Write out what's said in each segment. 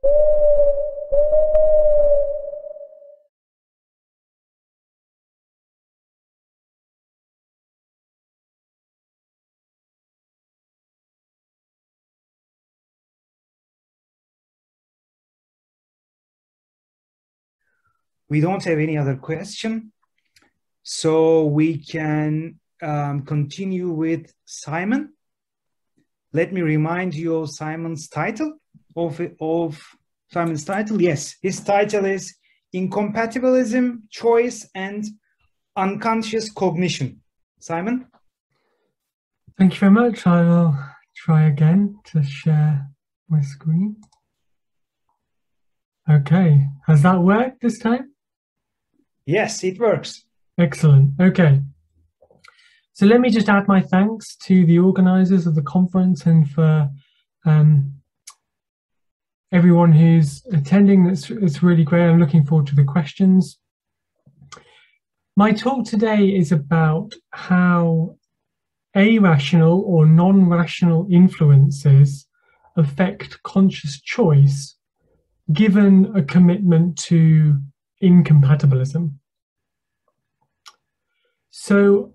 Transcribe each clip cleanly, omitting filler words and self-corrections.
We don't have any other question, so we can continue with Simon. Let me remind you of Simon's title. Simon's title. Yes, his title is Incompatibilism, Choice, and Unconscious Cognition. Simon? Thank you very much. I will try again to share my screen. Okay, has that worked this time? Yes, it works. Excellent. Okay. So let me just add my thanks to the organizers of the conference and for everyone who's attending. It's really great. I'm looking forward to the questions. My talk today is about how irrational or non-rational influences affect conscious choice, given a commitment to incompatibilism. So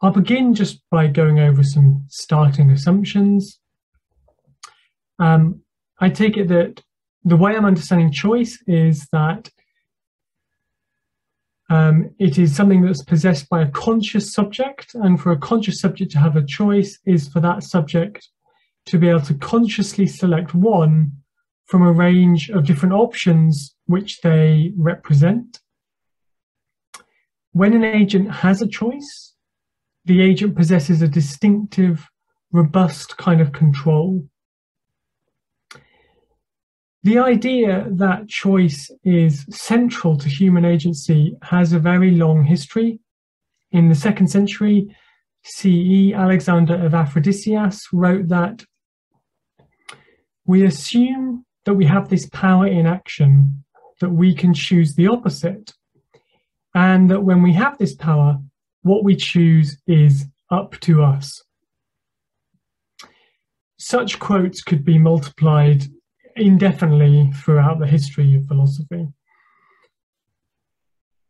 I'll begin just by going over some starting assumptions. I take it that the way I'm understanding choice is that it is something that's possessed by a conscious subject, and for a conscious subject to have a choice is for that subject to be able to consciously select one from a range of different options which they represent. When an agent has a choice, the agent possesses a distinctive, robust kind of control. The idea that choice is central to human agency has a very long history. In the 2nd century CE, Alexander of Aphrodisias wrote that we assume that we have this power in action, that we can choose the opposite, and that when we have this power, what we choose is up to us. Such quotes could be multiplied indefinitely throughout the history of philosophy.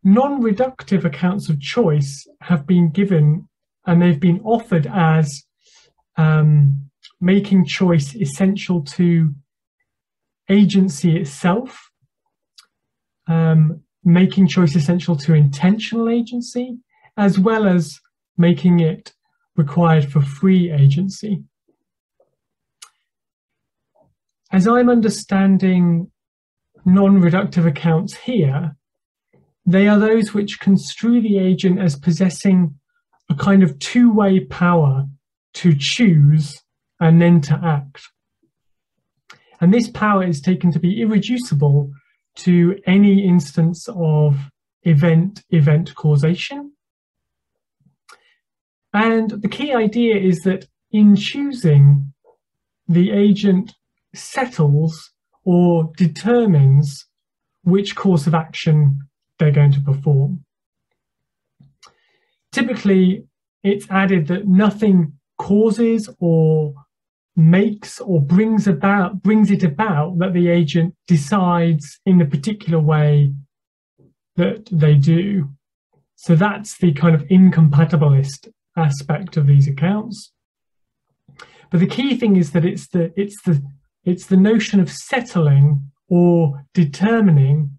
Non-reductive accounts of choice have been given, and they've been offered as making choice essential to agency itself, making choice essential to intentional agency, as well as making it required for free agency. As I'm understanding non-reductive accounts here, they are those which construe the agent as possessing a kind of two-way power to choose and then to act. And this power is taken to be irreducible to any instance of event causation. And the key idea is that in choosing, the agent settles or determines which course of action they're going to perform. Typically, it's added that nothing causes or makes or brings it about that the agent decides in the particular way that they do. So that's the kind of incompatibilist aspect of these accounts. But the key thing is that it's the notion of settling or determination.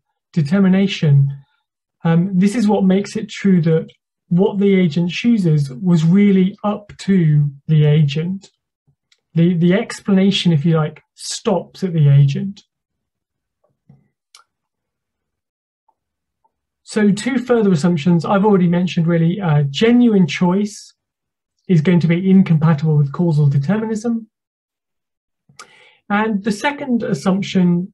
This is what makes it true that what the agent chooses was really up to the agent. The explanation, if you like, stops at the agent. So 2 further assumptions I've already mentioned really. Genuine choice is going to be incompatible with causal determinism. And the second assumption,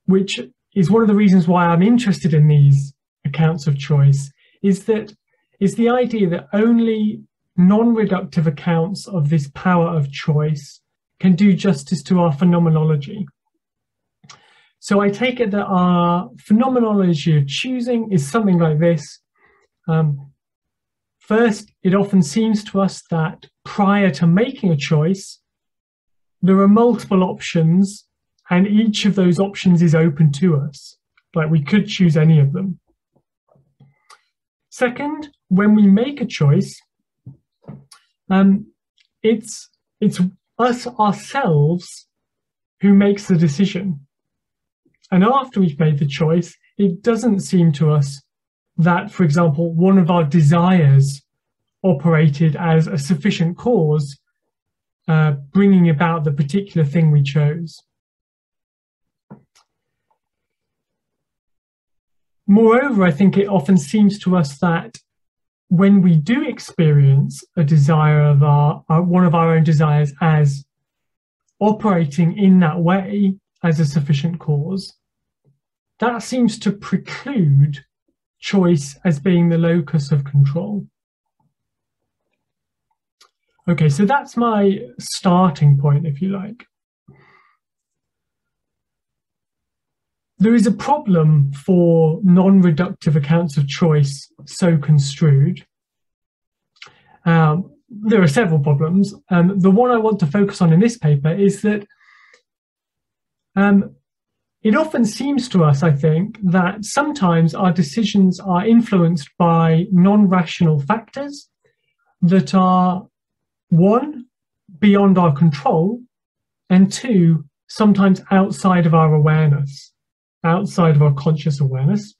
which is one of the reasons why I'm interested in these accounts of choice, is the idea that only non-reductive accounts of this power of choice can do justice to our phenomenology. So I take it that our phenomenology of choosing is something like this. First, it often seems to us that prior to making a choice, there are multiple options, and each of those options is open to us. Like, we could choose any of them. Second, when we make a choice, it's us ourselves who makes the decision. And after we've made the choice, it doesn't seem to us that, for example, one of our desires operated as a sufficient cause, bringing about the particular thing we chose. Moreover, I think it often seems to us that when we do experience a desire of one of our own desires as operating in that way as a sufficient cause, that seems to preclude choice as being the locus of control. Okay, so that's my starting point, if you like. There is a problem for non-reductive accounts of choice so construed. There are several problems. The one I want to focus on in this paper is that it often seems to us, I think, that sometimes our decisions are influenced by non-rational factors that are, one, beyond our control, and two, sometimes outside of our awareness, outside of our conscious awareness.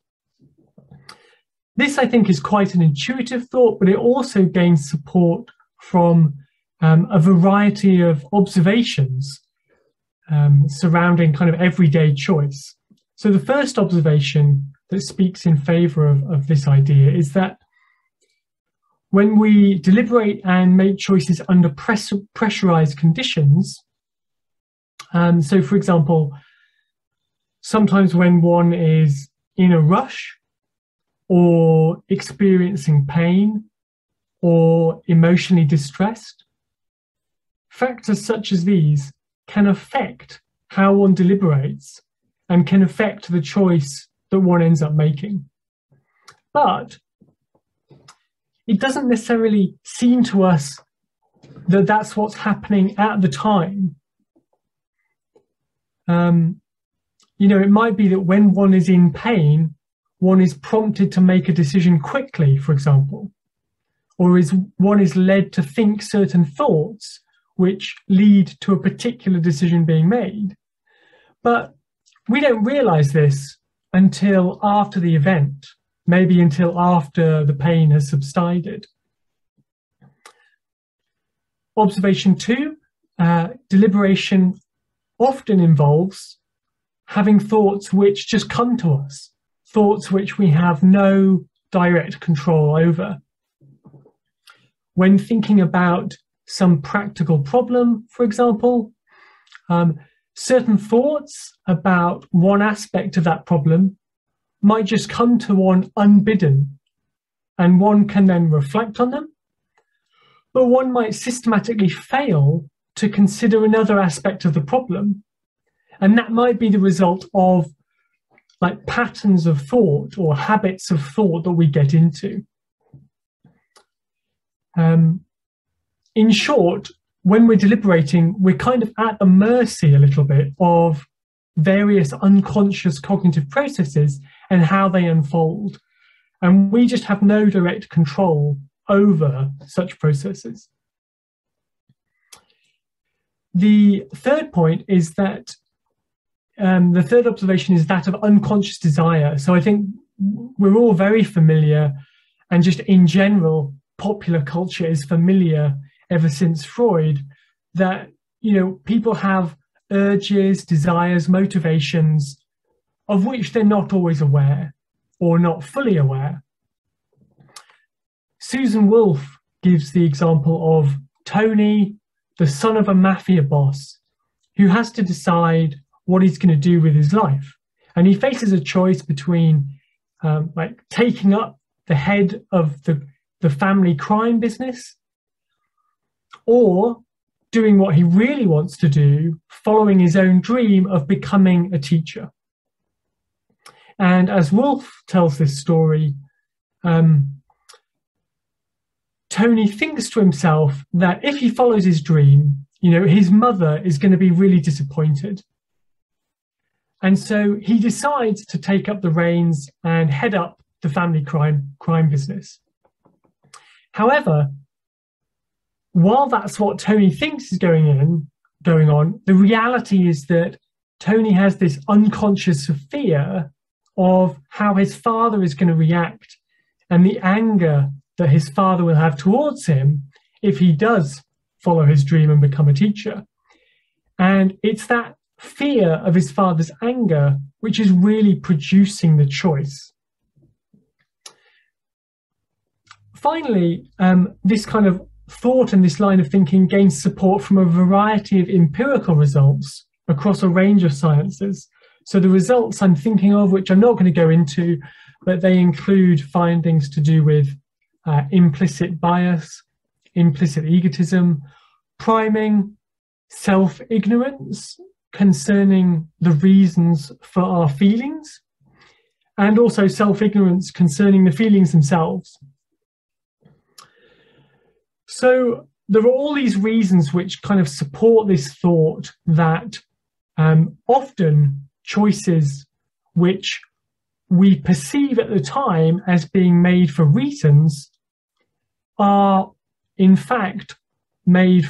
This, I think, is quite an intuitive thought, but it also gains support from a variety of observations surrounding kind of everyday choice. So the first observation that speaks in favor of this idea is that when we deliberate and make choices under pressurized conditions, so for example, sometimes when one is in a rush or experiencing pain or emotionally distressed, factors such as these can affect how one deliberates and can affect the choice that one ends up making. But it doesn't necessarily seem to us that that's what's happening at the time. It might be that when one is in pain, one is prompted to make a decision quickly, for example, or one is led to think certain thoughts which lead to a particular decision being made. But we don't realize this until after the event, maybe until after the pain has subsided. Observation 2, deliberation often involves having thoughts which just come to us, thoughts which we have no direct control over. When thinking about some practical problem, for example, certain thoughts about one aspect of that problem might just come to one unbidden, and one can then reflect on them, but one might systematically fail to consider another aspect of the problem, and that might be the result of like patterns of thought or habits of thought that we get into. In short, when we're deliberating, we're kind of at the mercy a little bit of various unconscious cognitive processes and how they unfold. And we just have no direct control over such processes. The third point is that the third observation is that of unconscious desire. So I think we're all very familiar, and just in general, popular culture is familiar ever since Freud, that people have urges, desires, motivations of which they're not always aware or not fully aware. Susan Wolf gives the example of Tony, the son of a mafia boss, who has to decide what he's going to do with his life. And he faces a choice between taking up the head of the family crime business, or doing what he really wants to do, following his own dream of becoming a teacher. And as Wolf tells this story, Tony thinks to himself that if he follows his dream, his mother is going to be really disappointed. And so he decides to take up the reins and head up the family crime business. However, while that's what Tony thinks is going on, the reality is that Tony has this unconscious fear of how his father is going to react and the anger that his father will have towards him if he does follow his dream and become a teacher. And it's that fear of his father's anger which is really producing the choice. Finally, this kind of thought and this line of thinking gains support from a variety of empirical results across a range of sciences. So the results I'm thinking of, which I'm not going to go into, but they include findings to do with implicit bias, implicit egotism, priming, self-ignorance concerning the reasons for our feelings, and also self-ignorance concerning the feelings themselves. So there are all these reasons which kind of support this thought that often choices which we perceive at the time as being made for reasons are in fact made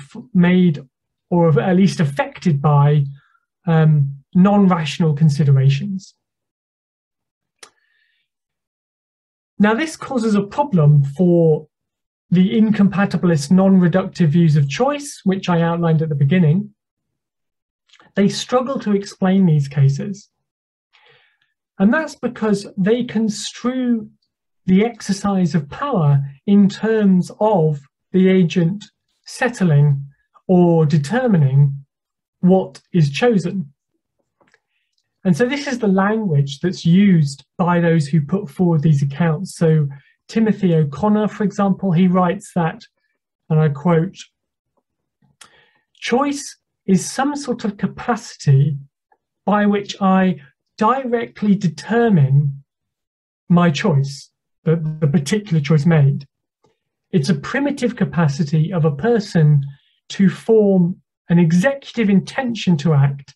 or at least affected by non-rational considerations. Now this causes a problem for the incompatibilist non-reductive views of choice, which I outlined at the beginning. They struggle to explain these cases. And that's because they construe the exercise of power in terms of the agent settling or determining what is chosen. And so this is the language that's used by those who put forward these accounts. So Timothy O'Connor, for example, he writes that, and I quote, "Choice is some sort of capacity by which I directly determine my choice, the particular choice made. It's a primitive capacity of a person to form an executive intention to act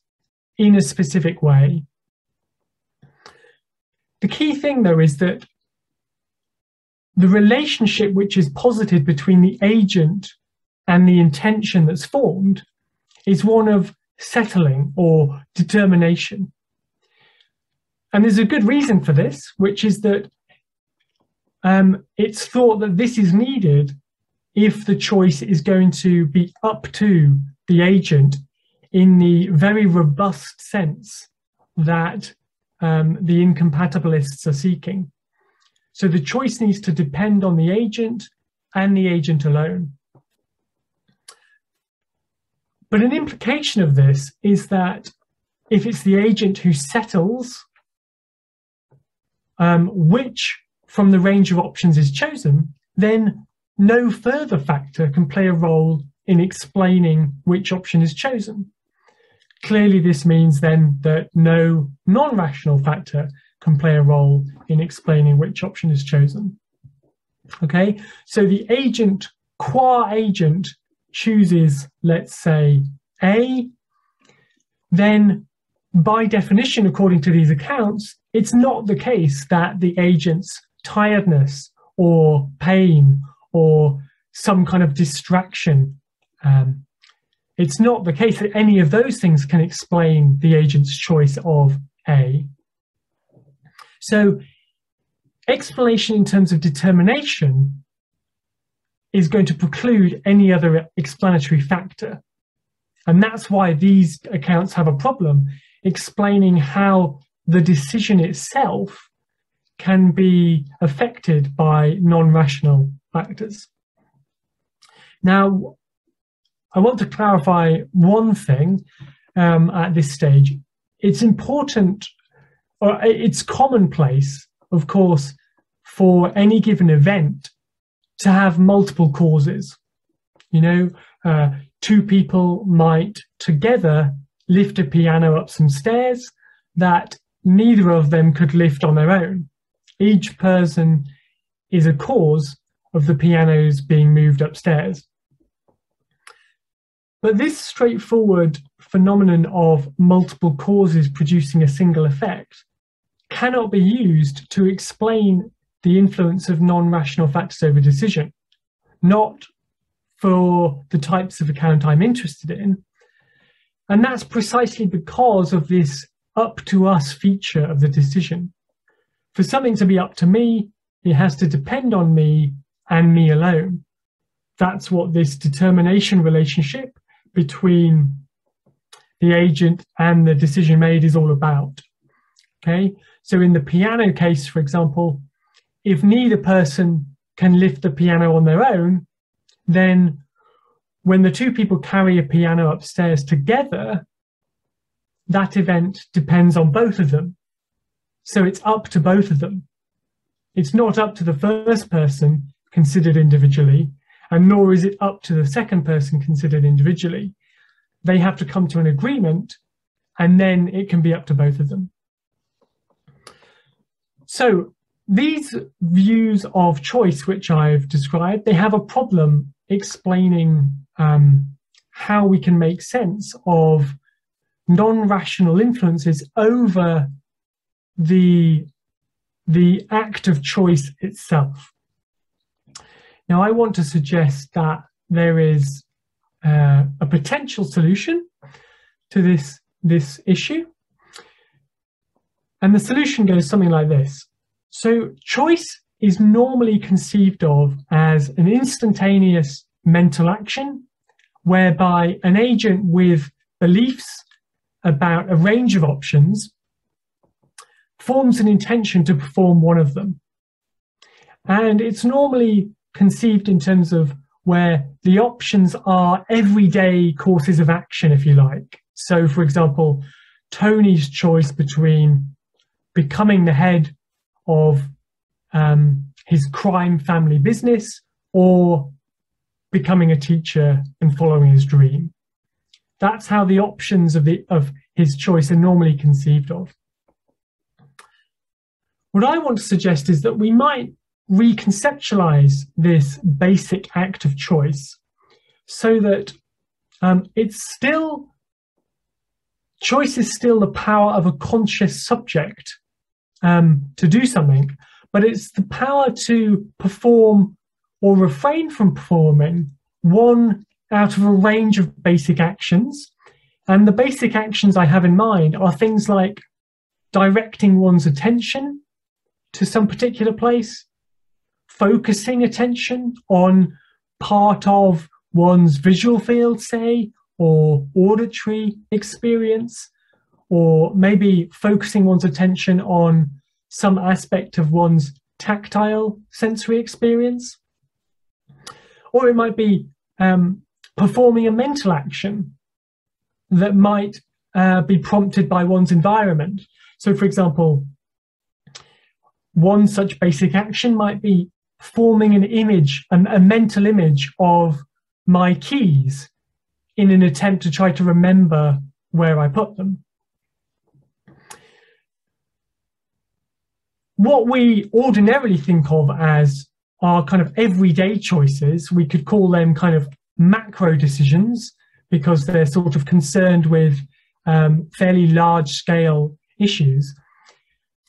in a specific way." The key thing, though, is that the relationship which is posited between the agent and the intention that's formed is one of settling or determination. And there's a good reason for this, which is that it's thought that this is needed if the choice is going to be up to the agent in the very robust sense that the incompatibilists are seeking. So the choice needs to depend on the agent and the agent alone. But an implication of this is that if it's the agent who settles which from the range of options is chosen, then no further factor can play a role in explaining which option is chosen. Clearly, this means then that no non-rational factor can play a role in explaining which option is chosen. Okay, so the agent, qua agent, chooses, let's say, A, then by definition, according to these accounts, it's not the case that the agent's tiredness or pain or some kind of distraction, it's not the case that any of those things can explain the agent's choice of A. So explanation in terms of determination is going to preclude any other explanatory factor. And that's why these accounts have a problem explaining how the decision itself can be affected by non-rational factors. Now, I want to clarify one thing at this stage. It's important, or it's commonplace, of course, for any given event to have multiple causes. You know, two people might together lift a piano up some stairs that neither of them could lift on their own. Each person is a cause of the pianos being moved upstairs. But this straightforward phenomenon of multiple causes producing a single effect cannot be used to explain the influence of non-rational factors over decision, not for the types of account I'm interested in. And that's precisely because of this up to us feature of the decision. For something to be up to me, it has to depend on me and me alone. That's what this determination relationship between the agent and the decision made is all about. Okay, so in the piano case, for example, if neither person can lift the piano on their own, then when the two people carry a piano upstairs together, that event depends on both of them. So it's up to both of them. It's not up to the first person considered individually, and nor is it up to the second person considered individually. They have to come to an agreement, and then it can be up to both of them. So these views of choice, which I've described, they have a problem explaining how we can make sense of non-rational influences over the act of choice itself. Now, I want to suggest that there is a potential solution to this issue. And the solution goes something like this. So choice is normally conceived of as an instantaneous mental action whereby an agent with beliefs about a range of options forms an intention to perform one of them. And it's normally conceived in terms of where the options are everyday courses of action, if you like. So, for example, Tony's choice between becoming the head of his crime family business or becoming a teacher and following his dream. That's how the options of his choice are normally conceived of. What I want to suggest is that we might reconceptualize this basic act of choice so that choice is still the power of a conscious subject to do something, but it's the power to perform or refrain from performing one out of a range of basic actions. And the basic actions I have in mind are things like directing one's attention to some particular place, focusing attention on part of one's visual field, say, or auditory experience, or maybe focusing one's attention on some aspect of one's tactile sensory experience. Or it might be performing a mental action that might be prompted by one's environment. So, for example, one such basic action might be forming an image, a mental image of my keys in an attempt to try to remember where I put them. What we ordinarily think of as our kind of everyday choices, we could call them kind of macro decisions because they're sort of concerned with fairly large scale issues.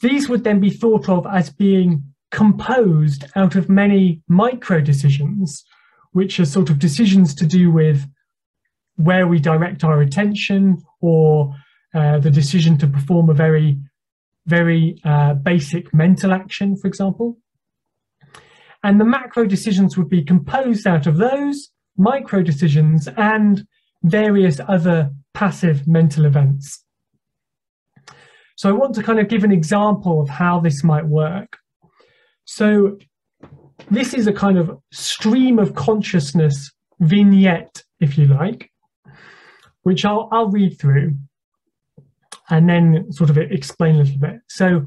These would then be thought of as being composed out of many micro decisions, which are sort of decisions to do with where we direct our attention or the decision to perform a very basic mental action, for example. And the macro decisions would be composed out of those micro decisions and various other passive mental events. So I want to kind of give an example of how this might work. So this is a kind of stream of consciousness vignette, if you like, which I'll read through and then sort of explain a little bit. So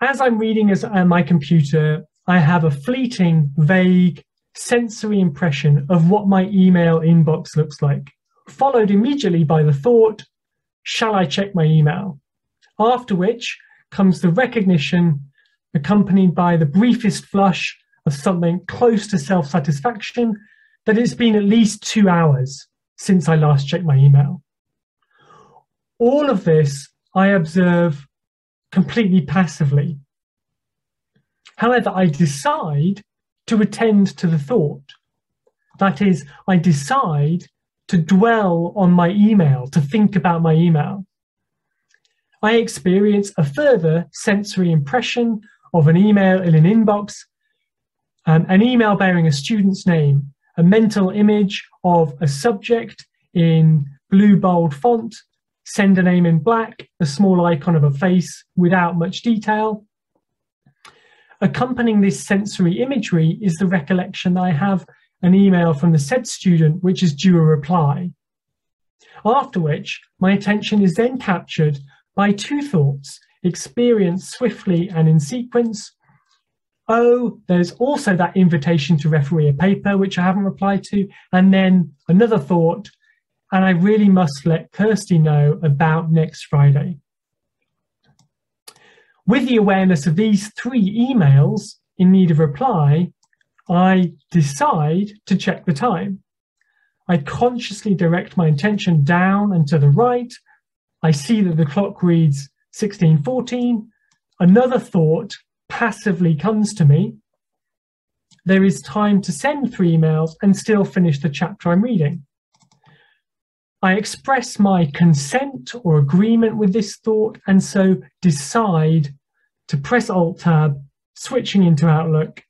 as I'm reading on my computer, I have a fleeting, vague, sensory impression of what my email inbox looks like, followed immediately by the thought, shall I check my email? After which comes the recognition, accompanied by the briefest flush of something close to self-satisfaction, that it's been at least 2 hours since I last checked my email. All of this I observe completely passively. However, I decide to attend to the thought. That is, I decide to dwell on my email, to think about my email. I experience a further sensory impression of an email in an inbox, an email bearing a student's name, a mental image of a subject in blue bold font, sender name in black, a small icon of a face without much detail. Accompanying this sensory imagery is the recollection that I have an email from the said student which is due a reply. After which, my attention is then captured by two thoughts, experienced swiftly and in sequence. Oh, there's also that invitation to referee a paper, which I haven't replied to, and then another thought, and I really must let Kirsty know about next Friday. With the awareness of these three emails in need of reply, I decide to check the time. I consciously direct my attention down and to the right. I see that the clock reads 16:14. Another thought passively comes to me. There is time to send 3 emails and still finish the chapter I'm reading. I express my consent or agreement with this thought and so decide to press Alt-Tab, switching into Outlook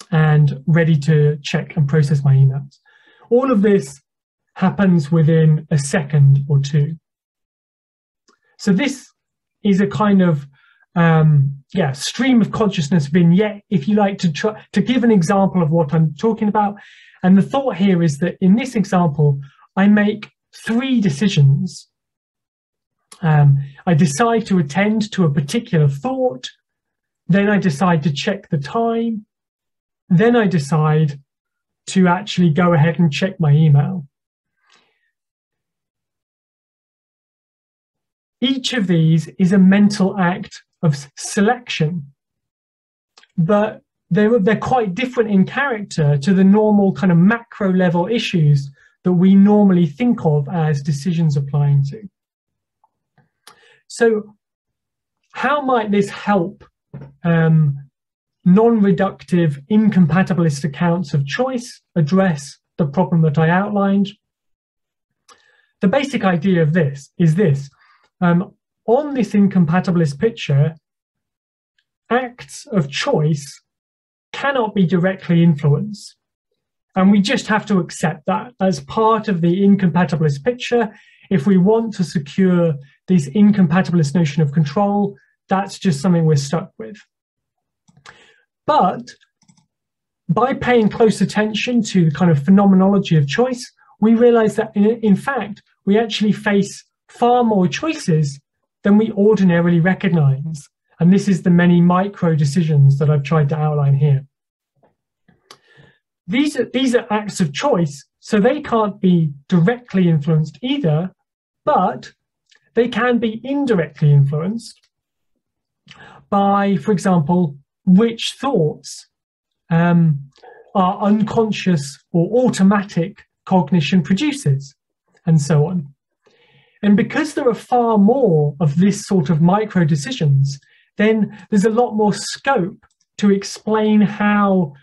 and ready to check and process my emails. All of this happens within a second or two. So this is a kind of stream of consciousness vignette, if you like, to try to give an example of what I'm talking about. And the thought here is that in this example, I make 3 decisions. I decide to attend to a particular thought, then I decide to check the time, then I decide to actually go ahead and check my email. Each of these is a mental act of selection, but they're quite different in character to the normal kind of macro level issues that we normally think of as decisions applying to. So how might this help non-reductive, incompatibilist accounts of choice address the problem that I outlined? The basic idea of this is this. On this incompatibilist picture, acts of choice cannot be directly influenced. And we just have to accept that as part of the incompatibilist picture. If we want to secure this incompatibilist notion of control, that's just something we're stuck with. But by paying close attention to the kind of phenomenology of choice, we realize that in fact, we actually face far more choices than we ordinarily recognize. And this is the many micro decisions that I've tried to outline here. These are acts of choice, so they can't be directly influenced either, but they can be indirectly influenced by, for example, which thoughts our unconscious or automatic cognition produces, and so on. And because there are far more of this sort of micro decisions, then there's a lot more scope to explain how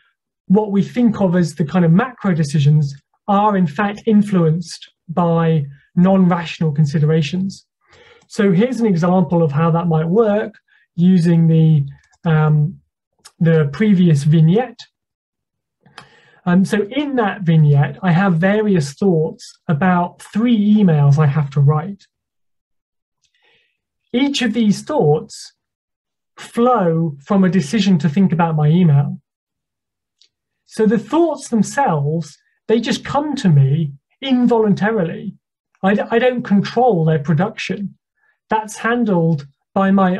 what we think of as the kind of macro decisions are in fact influenced by non-rational considerations. So here's an example of how that might work using the previous vignette. So in that vignette, I have various thoughts about 3 emails I have to write. Each of these thoughts flow from a decision to think about my email. So the thoughts themselves, they just come to me involuntarily. I don't control their production. That's handled by my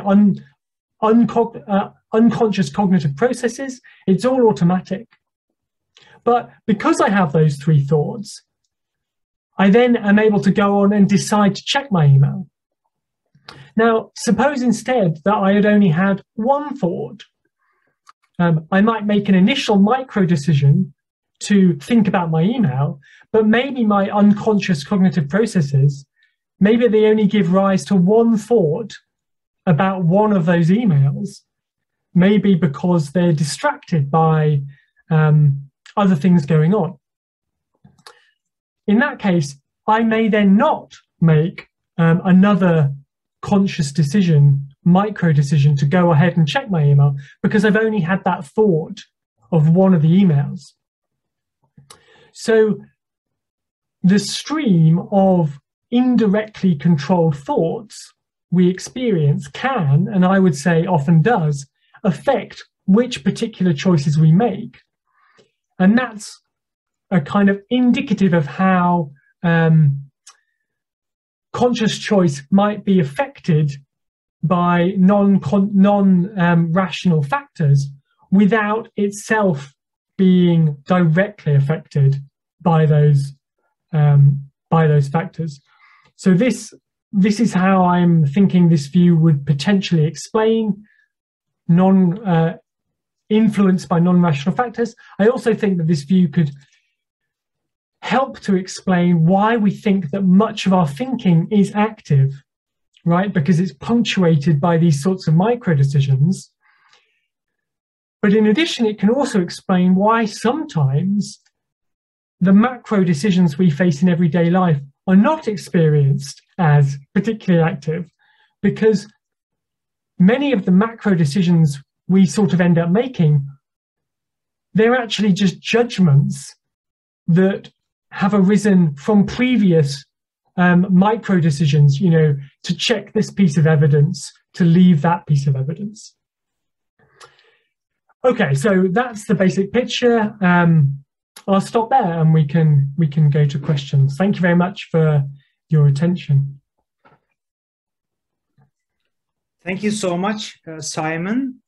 unconscious cognitive processes. It's all automatic. But because I have those 3 thoughts, I then am able to go on and decide to check my email. Now, suppose instead that I had only had 1 thought. I might make an initial micro decision to think about my email, but maybe my unconscious cognitive processes, maybe they only give rise to one thought about one of those emails, maybe because they're distracted by other things going on. In that case, I may then not make another conscious decision, micro decision, to go ahead and check my email because I've only had that thought of one of the emails. So the stream of indirectly controlled thoughts we experience can, and I would say often does, affect which particular choices we make. And that's a kind of indicative of how conscious choice might be affected by non-rational factors without itself being directly affected by those factors. So this is how I'm thinking this view would potentially explain influenced by non-rational factors. I also think that this view could help to explain why we think that much of our thinking is active, right? Because it's punctuated by these sorts of micro decisions. But in addition, it can also explain why sometimes the macro decisions we face in everyday life are not experienced as particularly active, because many of the macro decisions we sort of end up making, they're actually just judgments that have arisen from previous micro decisions, you know, to check this piece of evidence, to leave that piece of evidence. Okay, so that's the basic picture. I'll stop there and we can go to questions. Thank you very much for your attention. Thank you so much, Simon.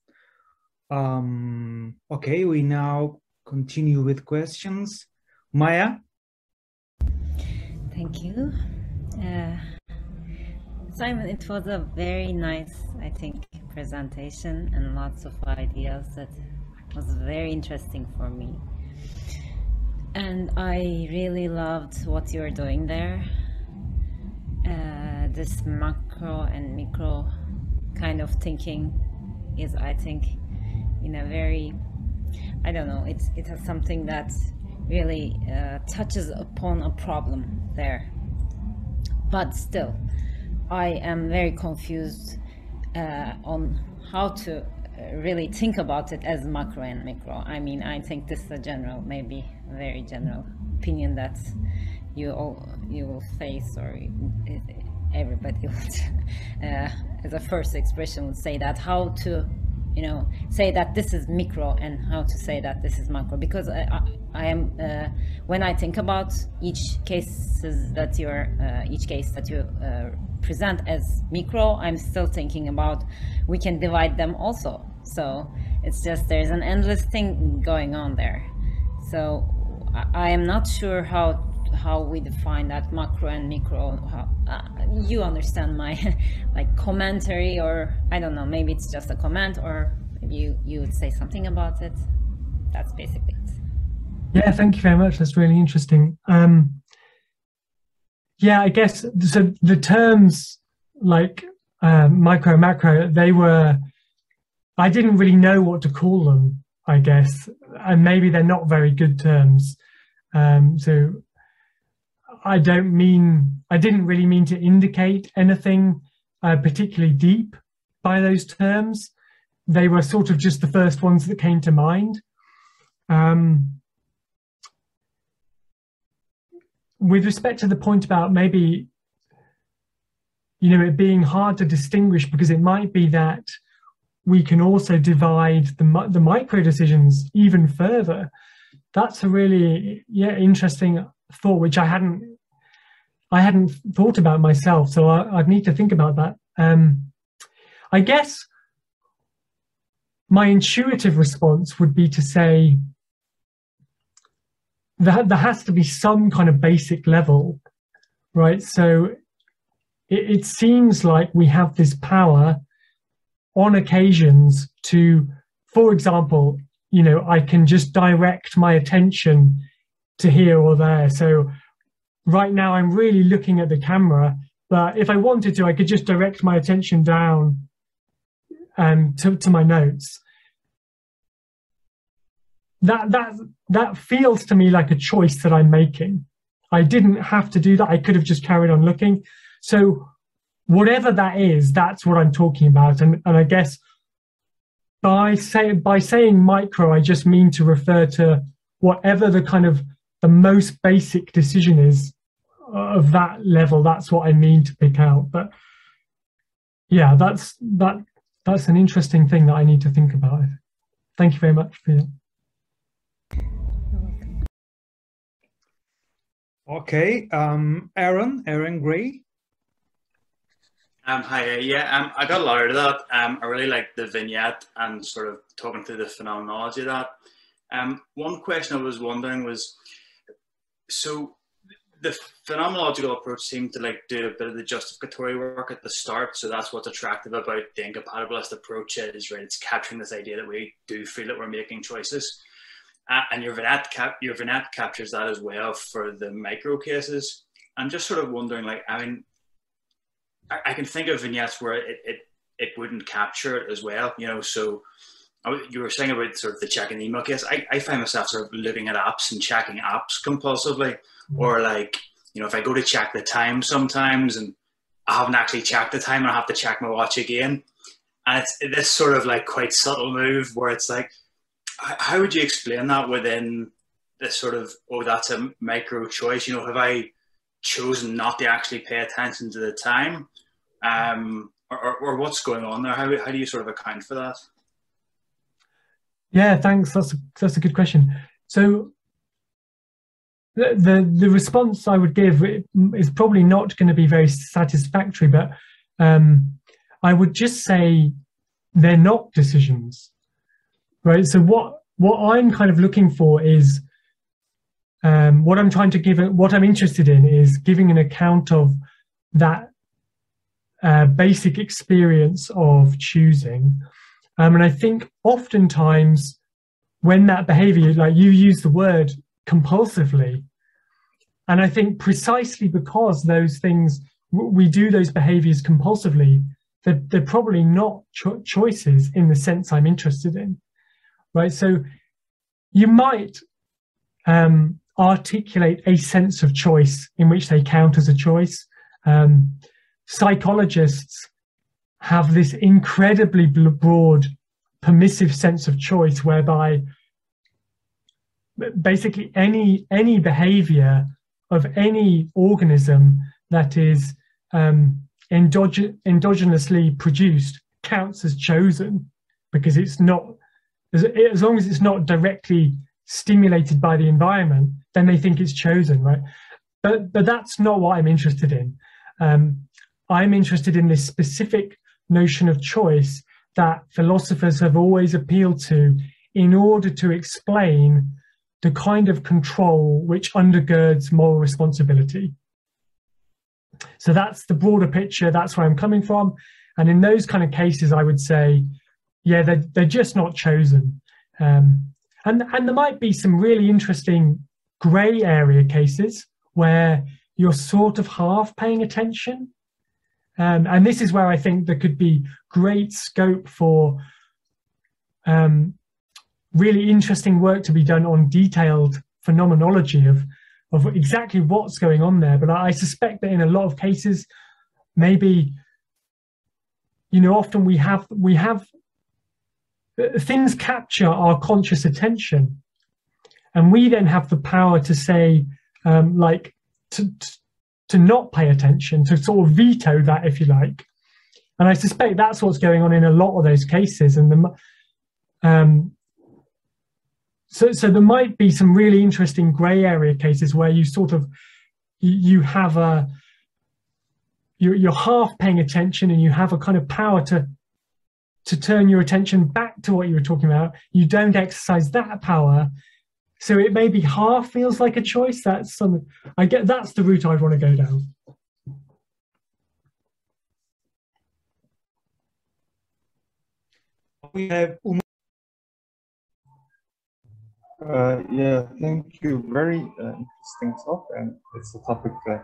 Okay, we now continue with questions. Maya? Thank you. Simon, it was a very nice, I think, presentation and lots of ideas that was very interesting for me. And I really loved what you're doing there. This macro and micro kind of thinking is, I think, in a very, I don't know, it has something that really touches upon a problem there. But still, I am very confused on how to really think about it as macro and micro. I mean, I think this is a general, maybe very general opinion that you will face, or everybody would, as a first expression, would say that how to, you know, say that this is micro and how to say that this is macro. Because I am, when I think about each case that you present as micro, I'm still thinking about we can divide them also. So it's just, there's an endless thing going on there. So I am not sure how we define that macro and micro. You understand my like commentary, or I don't know, maybe it's just a comment, or maybe you would say something about it. That's basically it. Yeah, thank you very much. That's really interesting. Yeah, I guess so. The terms like micro, macro, I didn't really know what to call them, I guess, and maybe they're not very good terms. So I didn't really mean to indicate anything particularly deep by those terms. They were sort of just the first ones that came to mind. With respect to the point about maybe, you know, it being hard to distinguish, because it might be that we can also divide the micro decisions even further. That's a really interesting thought, which I hadn't thought about myself. So I'd need to think about that. I guess my intuitive response would be to say that there has to be some kind of basic level, right? So it seems like we have this power on occasions to, for example, you know, I can just direct my attention to here or there. So right now I'm really looking at the camera, but if I wanted to, I could just direct my attention down to my notes. That feels to me like a choice that I'm making. I didn't have to do that. I could have just carried on looking. So whatever that is, that's what I'm talking about. And I guess by saying micro, I just mean to refer to whatever the kind of the most basic decision is of that level. That's what I mean to pick out. But yeah, that's an interesting thing that I need to think about. Thank you very much for that. Okay, Aaron Gray. Hi, yeah, I got a lot out of that. I really liked the vignette and sort of talking through the phenomenology of that. One question I was wondering was, so the phenomenological approach seemed to like do a bit of the justificatory work at the start. So that's what's attractive about the incompatibilist approach is, right? It's capturing this idea that we do feel that we're making choices. And your vignette captures that as well for the micro cases. I'm just sort of wondering, like, I mean, I can think of vignettes where it wouldn't capture it as well, you know. So you were saying about sort of the checking email case. I find myself sort of looking at apps and checking apps compulsively, or like, you know, if I go to check the time sometimes and I haven't actually checked the time and I have to check my watch again, and it's this sort of like quite subtle move where it's like, how would you explain that within this sort of, oh, that's a micro choice? You know, have I chosen not to actually pay attention to the time, or what's going on there? How do you sort of account for that? Yeah, thanks. That's a good question. So the response I would give is probably not going to be very satisfactory, but I would just say they're not decisions, right? So what I'm kind of looking for is what I'm interested in is giving an account of that basic experience of choosing. And I think oftentimes when that behavior, like you use the word compulsively, and I think precisely because those things, we do those behaviors compulsively, they're probably not choices in the sense I'm interested in, right? So you might articulate a sense of choice in which they count as a choice. Psychologists have this incredibly broad permissive sense of choice whereby basically any behavior of any organism that is endogenously produced counts as chosen, because it's not, as long as it's not directly stimulated by the environment, then they think it's chosen, right? But that's not what I'm interested in. I'm interested in this specific notion of choice that philosophers have always appealed to in order to explain the kind of control which undergirds moral responsibility. So that's the broader picture, that's where I'm coming from. And in those kind of cases, I would say, yeah, they're just not chosen. And there might be some really interesting grey area cases where you're sort of half paying attention. And this is where I think there could be great scope for really interesting work to be done on detailed phenomenology of exactly what's going on there. But I suspect that in a lot of cases, maybe, you know, often we have things capture our conscious attention, and we then have the power to say, like, to not pay attention, to sort of veto that, if you like. And I suspect that's what's going on in a lot of those cases. And so there might be some really interesting grey area cases where you sort of you have you're half paying attention, and you have a kind of power to turn your attention back to what you were talking about. You don't exercise that power, so it maybe half feels like a choice. That's something I get. That's the route I'd want to go down. We have Yeah, thank you. Very interesting talk, and it's a topic that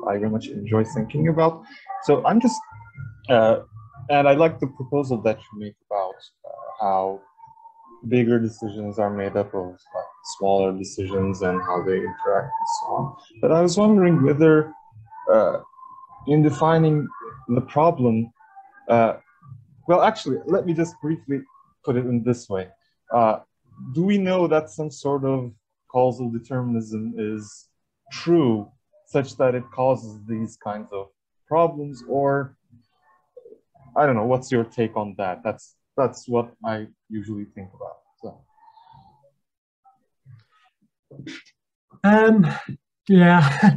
I very much enjoy thinking about. So I'm just, and I like the proposal that you make about how bigger decisions are made up of like smaller decisions and how they interact and so on. But I was wondering whether, in defining the problem, well, actually, let me just briefly put it in this way. Do we know that some sort of causal determinism is true such that it causes these kinds of problems? Or, I don't know, what's your take on that? That's what I usually think about. So. Yeah.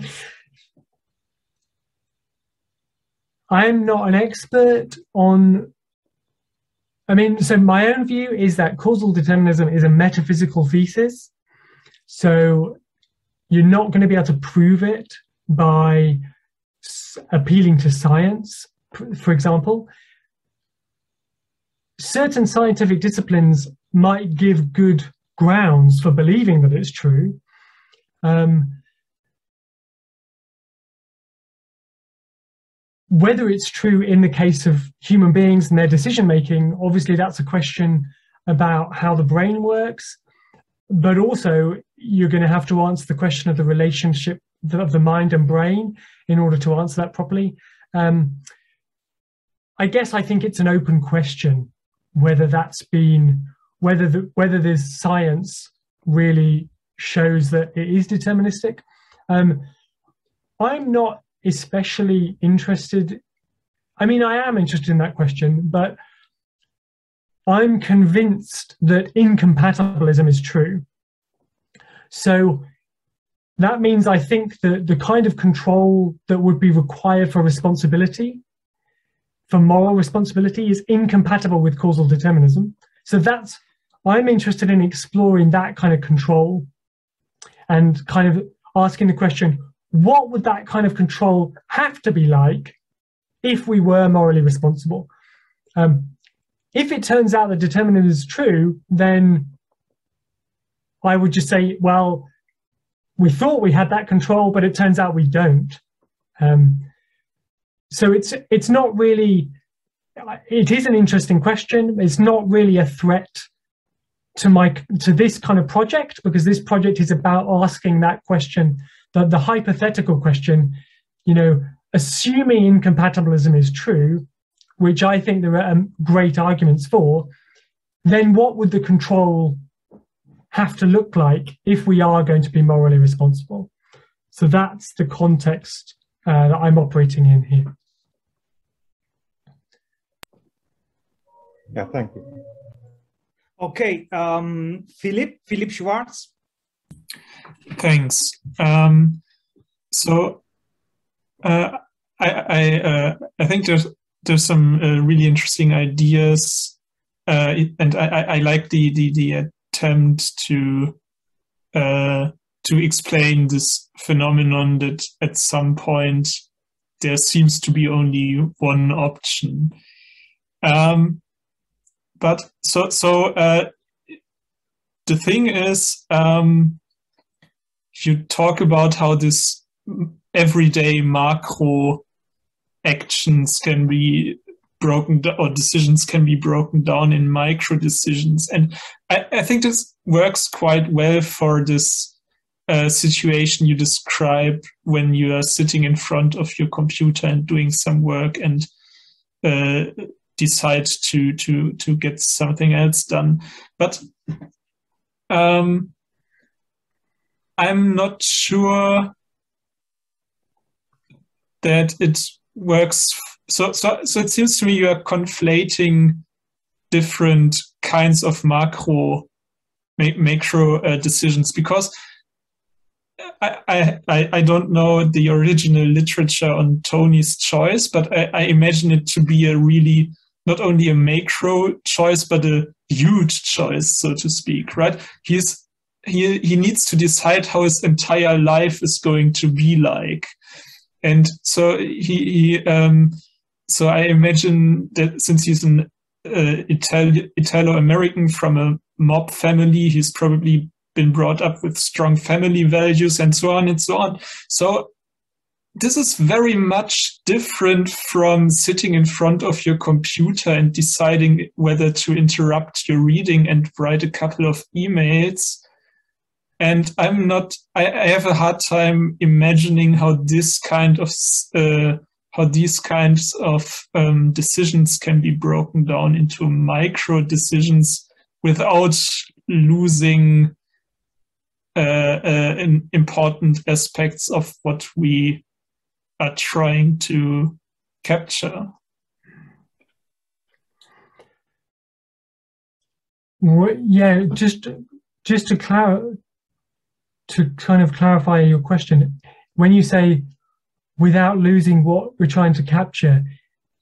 I'm not an expert on, so my own view is that causal determinism is a metaphysical thesis. So you're not going to be able to prove it by appealing to science, for example. Certain scientific disciplines might give good grounds for believing that it's true. Whether it's true in the case of human beings and their decision making, obviously that's a question about how the brain works, but also you're going to have to answer the question of the relationship of the mind and brain in order to answer that properly. I guess I think it's an open question whether whether this science really shows that it is deterministic. I'm not especially interested. I am interested in that question, but I'm convinced that incompatibilism is true. So that means I think that the kind of control that would be required for responsibility, for moral responsibility, is incompatible with causal determinism. So I'm interested in exploring that kind of control and kind of asking the question, what would that kind of control have to be like if we were morally responsible? If it turns out that determinism is true, then I would just say, well, we thought we had that control, but it turns out we don't. So it's not really, it is an interesting question. It's not really a threat to this kind of project, because this project is about asking that question, the hypothetical question, assuming incompatibilism is true, which I think there are great arguments for, then what would the control have to look like if we are going to be morally responsible? So that's the context that I'm operating in here. Yeah, thank you. Okay, Philip Schwartz. Thanks. So I think there's some really interesting ideas, and I like the attempt to explain this phenomenon that at some point there seems to be only one option. But so the thing is, you talk about how this everyday macro actions can be broken down, or decisions can be broken down in micro decisions. And I think this works quite well for this situation you describe when you are sitting in front of your computer and doing some work and decide to get something else done. But I'm not sure that it works. So it seems to me you are conflating different kinds of macro decisions, because I don't know the original literature on Tony's choice, but I imagine it to be a really not only a macro choice, but a huge choice, so to speak, right? He needs to decide how his entire life is going to be like. And so so I imagine that since he's an Italo-American from a mob family, he's probably been brought up with strong family values and so on and so on. So this is very much different from sitting in front of your computer and deciding whether to interrupt your reading and write a couple of emails. And I have a hard time imagining how these kinds of decisions can be broken down into micro decisions without losing important aspects of what we are trying to capture. Well, yeah, just to kind of clarify your question, when you say without losing what we're trying to capture,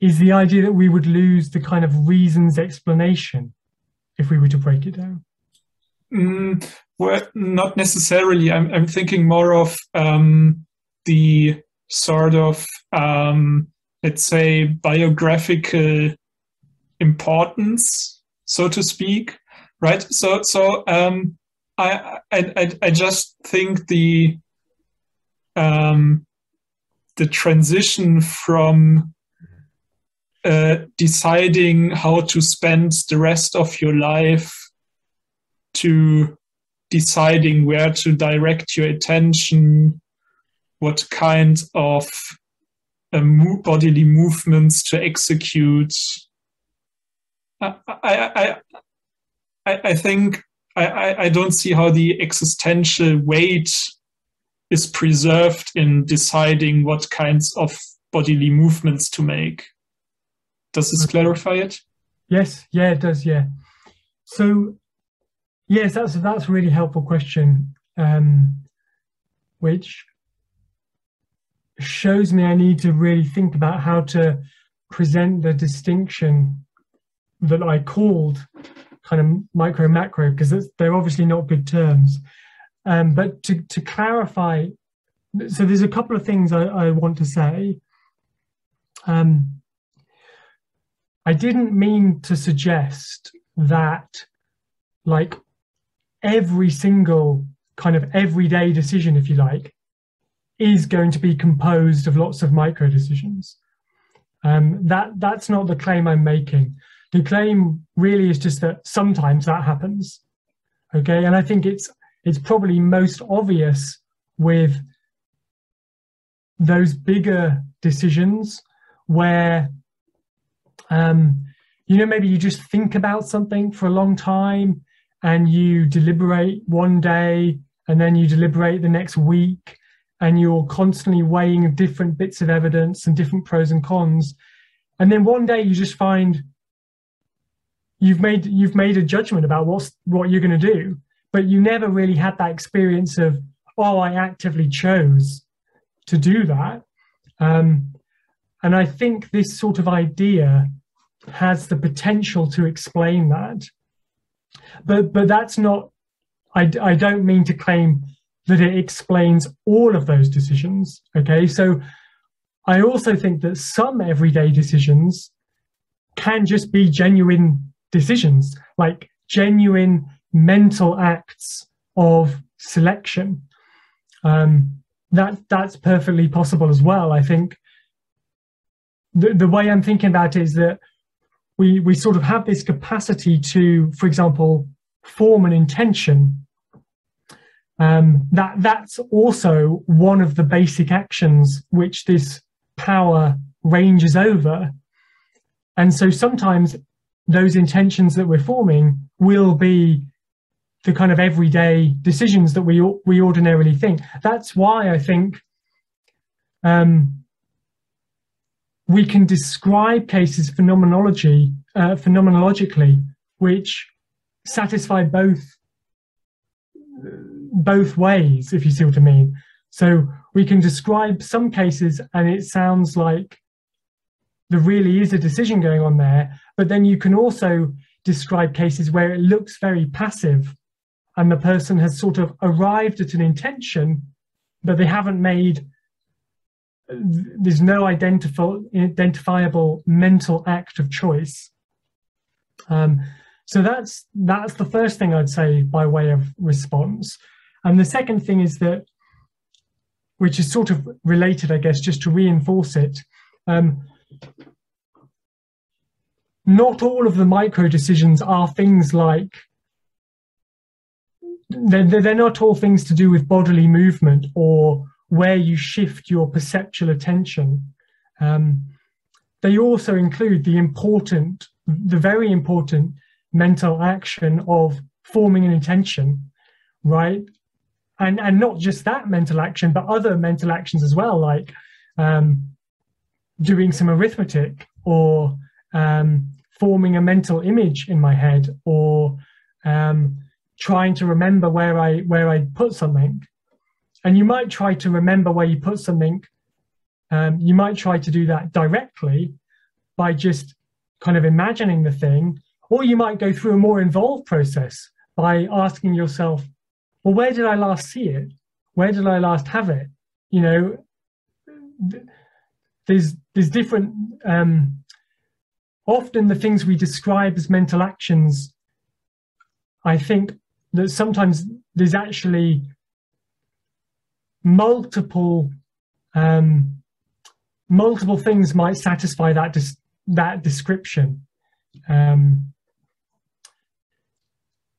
is the idea that we would lose the kind of reasons explanation if we were to break it down? Well, not necessarily. I'm thinking more of the sort of, let's say, biographical importance, so to speak, right? So I just think the transition from deciding how to spend the rest of your life to deciding where to direct your attention, what kind of bodily movements to execute. I think I don't see how the existential weight is preserved in deciding what kinds of bodily movements to make. Does this clarify it? Yes, yeah, it does, yeah. So, yes, that's a really helpful question, which shows me I need to really think about how to present the distinction that I called kind of micro macro, because they're obviously not good terms. But to clarify, so there's a couple of things I want to say. I didn't mean to suggest that like every single kind of everyday decision, if you like, is going to be composed of lots of micro decisions. That's not the claim I'm making. The claim really is just that sometimes that happens, okay? And I think it's probably most obvious with those bigger decisions where, maybe you just think about something for a long time and you deliberate one day and then you deliberate the next week and you're constantly weighing different bits of evidence and different pros and cons. And then one day you just find you've made a judgment about what you're going to do, but you never really had that experience of, oh, I actively chose to do that. And I think this sort of idea has the potential to explain that. But that's not, I don't mean to claim that it explains all of those decisions, okay? So I also think that some everyday decisions can just be genuine decisions, like genuine mental acts of selection. That's perfectly possible as well. I think the way I'm thinking about it is that we sort of have this capacity to, for example, form an intention. That's also one of the basic actions which this power ranges over. And so sometimes those intentions that we're forming will be the kind of everyday decisions that we ordinarily think. That's why I think we can describe cases phenomenologically, which satisfy both ways, if you see what I mean. So we can describe some cases and it sounds like there really is a decision going on there, but then you can also describe cases where it looks very passive and the person has sort of arrived at an intention, but they haven't made, there's no identifiable mental act of choice. So that's the first thing I'd say by way of response. And the second thing is that, which is sort of related, I guess, just to reinforce it, not all of the micro decisions are things like, they're not all things to do with bodily movement or where you shift your perceptual attention. They also include the very important mental action of forming an intention, right? And not just that mental action, but other mental actions as well, like doing some arithmetic, or forming a mental image in my head, or trying to remember where I put something. And you might try to remember where you put something. You might try to do that directly by just kind of imagining the thing, or you might go through a more involved process by asking yourself, well, where did I last see it? Where did I last have it? You know, there's different, often the things we describe as mental actions, I think that sometimes there's actually multiple things might satisfy that description.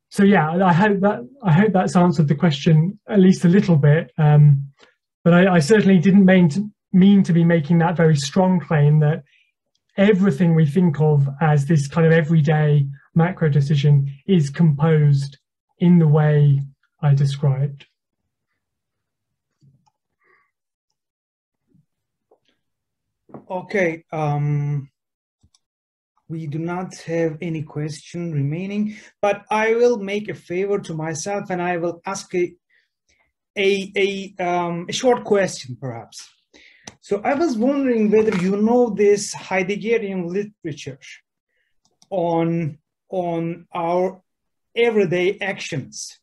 So yeah, I hope that's answered the question at least a little bit. But I certainly didn't mean to be making that very strong claim that everything we think of as this kind of everyday macro decision is composed in the way I described. Okay, we do not have any question remaining, but I will make a favor to myself and I will ask a short question, perhaps. So I was wondering whether you know this Heideggerian literature on our everyday actions.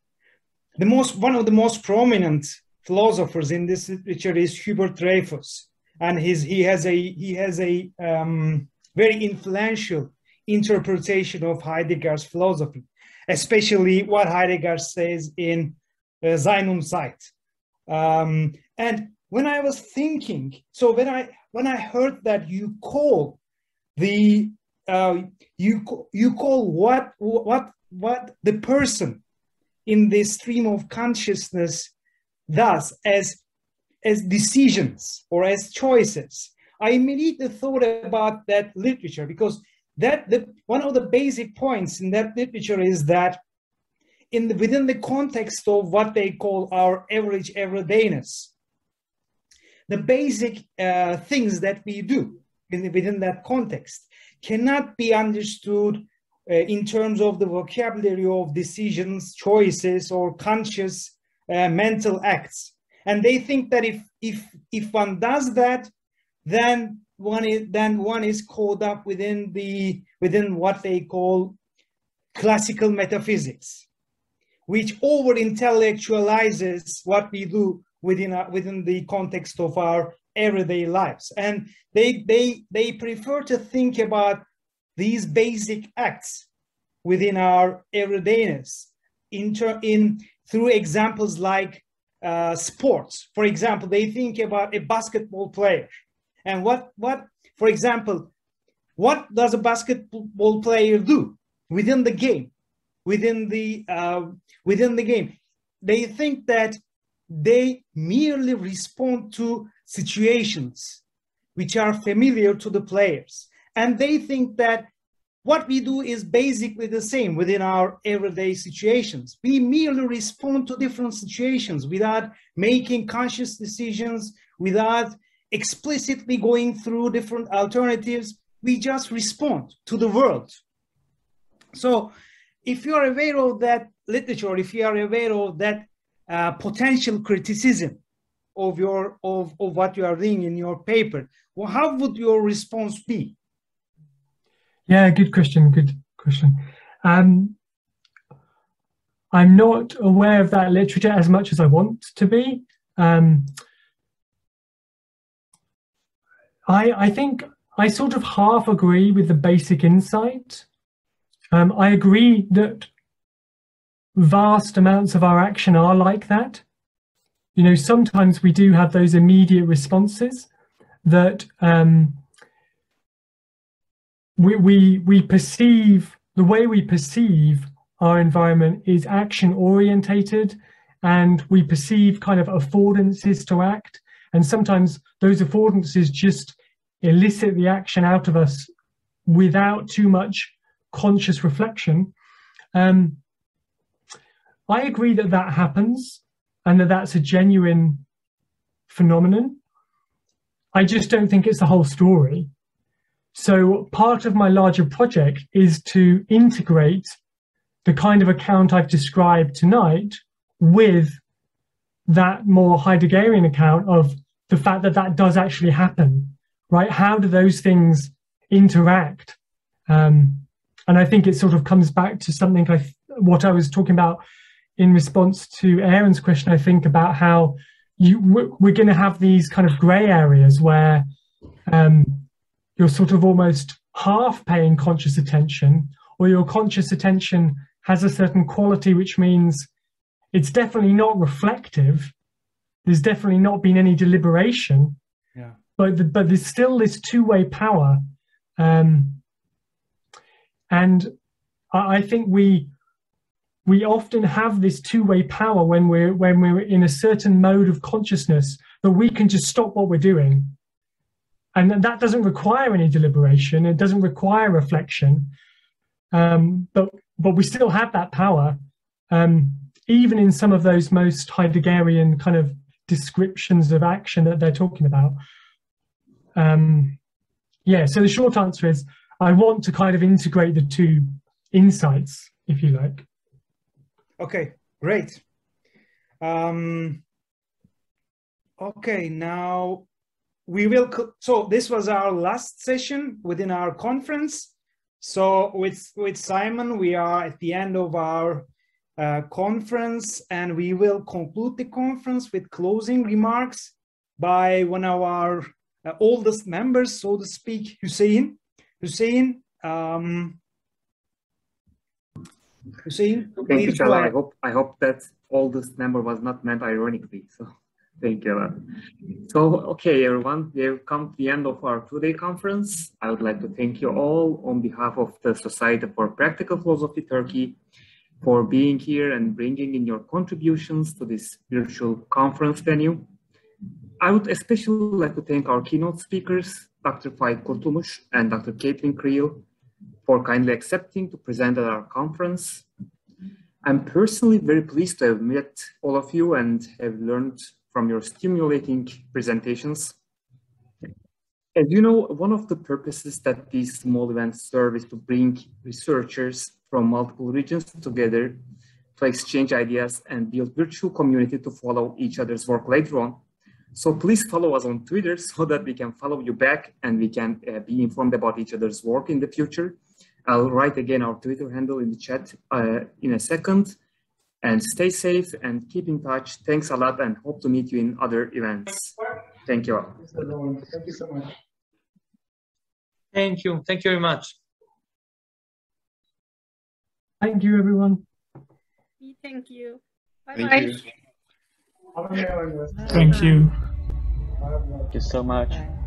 One of the most prominent philosophers in this literature is Hubert Dreyfus, and he has a very influential interpretation of Heidegger's philosophy, especially what Heidegger says in Sein und Zeit. And when I was thinking, so when I heard that you call the you call what the person in the stream of consciousness does as decisions or as choices, I immediately thought about that literature, because one of the basic points in that literature is that within the context of what they call our average everydayness, the basic things that we do within that context cannot be understood in terms of the vocabulary of decisions, choices, or conscious mental acts. And they think that if one does that, then one is caught up within what they call classical metaphysics, which over intellectualizes what we do within the context of our everyday lives. And they prefer to think about these basic acts within our everydayness through examples like sports. For example, they think about a basketball player, and for example, what does a basketball player do within the game? Within the game, they think that they merely respond to situations which are familiar to the players, and they think that what we do is basically the same within our everyday situations. We merely respond to different situations without making conscious decisions, without explicitly going through different alternatives. We just respond to the world. So if you are aware of that literature, if you are aware of that potential criticism of what you are reading in your paper, well, how would your response be? Yeah, good question. I'm not aware of that literature as much as I want to be. I think I sort of half agree with the basic insight. I agree that vast amounts of our action are like that. You know, sometimes we do have those immediate responses that we perceive, the way we perceive our environment is action orientated, and we perceive kind of affordances to act. And sometimes those affordances just elicit the action out of us without too much conscious reflection. I agree that that happens and that that's a genuine phenomenon. I just don't think it's the whole story. So part of my larger project is to integrate the kind of account I've described tonight with that more Heideggerian account of the fact that that does actually happen, right? How do those things interact? And I think it sort of comes back to something what I was talking about in response to Aaron's question, I think, about how we're going to have these kind of gray areas where you're sort of almost half paying conscious attention, or your conscious attention has a certain quality, which means it's definitely not reflective. There's definitely not been any deliberation, but there's still this two-way power. And I think we often have this two-way power when we're in a certain mode of consciousness that we can just stop what we're doing. And that doesn't require any deliberation. It doesn't require reflection. But we still have that power, even in some of those most Heideggerian kind of descriptions of action that they're talking about. So the short answer is I want to kind of integrate the two insights, if you like. Okay, great. Okay, now we will, so this was our last session within our conference. So with Simon, we are at the end of our conference, and we will conclude the conference with closing remarks by one of our oldest members, so to speak, Hussein. Hussein, thank you, Chala. I hope that oldest member was not meant ironically. So thank you a lot. So, okay, everyone, we have come to the end of our two-day conference. I would like to thank you all on behalf of the Society for Practical Philosophy Turkey for being here and bringing in your contributions to this virtual conference venue. I would especially like to thank our keynote speakers, Dr. Faik Kurtulmuş and Dr. Caitlin Creel, for kindly accepting to present at our conference. I'm personally very pleased to have met all of you and have learned from your stimulating presentations. As you know, one of the purposes that these small events serve is to bring researchers from multiple regions together to exchange ideas and build virtual community to follow each other's work later on. So please follow us on Twitter so that we can follow you back and we can be informed about each other's work in the future. I'll write again our Twitter handle in the chat in a second. And stay safe and keep in touch. Thanks a lot and hope to meet you in other events. Thank you all. Thank you so much. Thank you. Thank you very much. Thank you, everyone. Thank you. Thank Bye-bye. you. Thank you. Thank you so much. Bye.